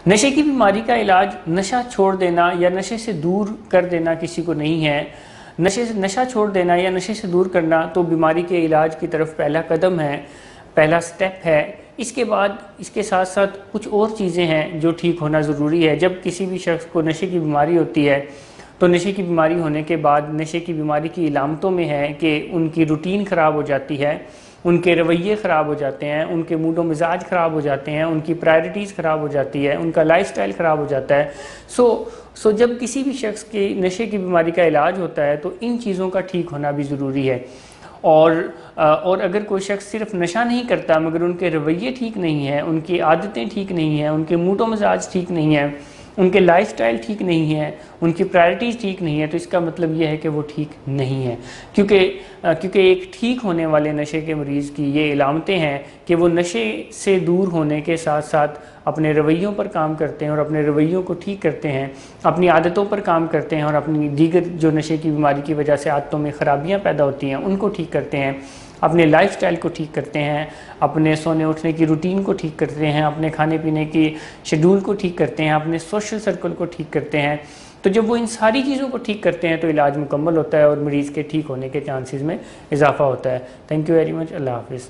نشے کی بیماری کا علاج نشہ چھوڑ دینا یا نشے سے دور کر دینا کسی کو نہیں ہے۔ نشہ چھوڑ دینا یا نشے سے دور کرنا تو بیماری کے علاج کی طرف پہلا قدم ہے، پہلا سٹیپ ہے۔ اس کے بعد اس کے ساتھ ساتھ کچھ اور چیزیں ہیں جو ٹھیک ہونا ضروری ہے۔ جب کسی بھی شخص کو نشے کی بیماری ہوتی ہے تو نشے کی بیماری ہونے کے بعد نشے کی بیماری کی علامتوں میں ہے کہ ان کی روٹین خراب ہو جاتی ہے، ان کے رویے خراب ہو جاتے ہیں، ان کے موڈ و مزاج خراب ہو جاتے ہیں، ان کی پرائرٹیز خراب ہو جاتی ہے، ان کا لائف سٹائل خراب ہو جاتا ہے۔ سو جب کسی بھی شخص کی نشے کی بیماری کا علاج ہوتا ہے تو ان چیزوں کا ٹھیک ہونا بھی ضروری ہے۔ اور اگر کوئی شخص صرف نشہ نہیں کرتا مگر ان کے رویے ٹھیک نہیں ہیں، ان کی عادتیں ٹھیک نہیں ہیں، ان کے موڈ و مزاج ٹھیک نہیں ہیں، ان کے لائف سٹائل ٹھیک نہیں ہے، ان کی پرائرٹیز ٹھیک نہیں ہے، تو اس کا مطلب یہ ہے کہ وہ ٹھیک نہیں ہے۔ کیونکہ ایک ٹھیک ہونے والے نشے کے مریض کی یہ علامتیں ہیں کہ وہ نشے سے دور ہونے کے ساتھ ساتھ اپنے رویوں پر کام کرتے ہیں اور اپنے رویوں کو ٹھیک کرتے ہیں، اپنی عادتوں پر کام کرتے ہیں اور اپنی دیگر جو نشے کی بیماری کی وجہ سے عادتوں میں خرابیاں پیدا ہوتی ہیں ان کو ٹھیک کرتے ہیں، اپنے لائف سٹائل کو ٹھیک کرتے ہیں، اپنے سونے اٹھنے کی روٹین کو ٹھیک کرتے ہیں، اپنے کھانے پینے کی شیڈول کو ٹھیک کرتے ہیں، اپنے سوشل سرکل کو ٹھیک کرتے ہیں۔ تو جب وہ ان ساری چیزوں کو ٹھیک کرتے ہیں تو علاج مکمل ہوتا ہے اور مریض کے ٹھیک ہونے کے چانسز میں اضافہ ہوتا ہے۔ Thank you very much. اللہ حافظ۔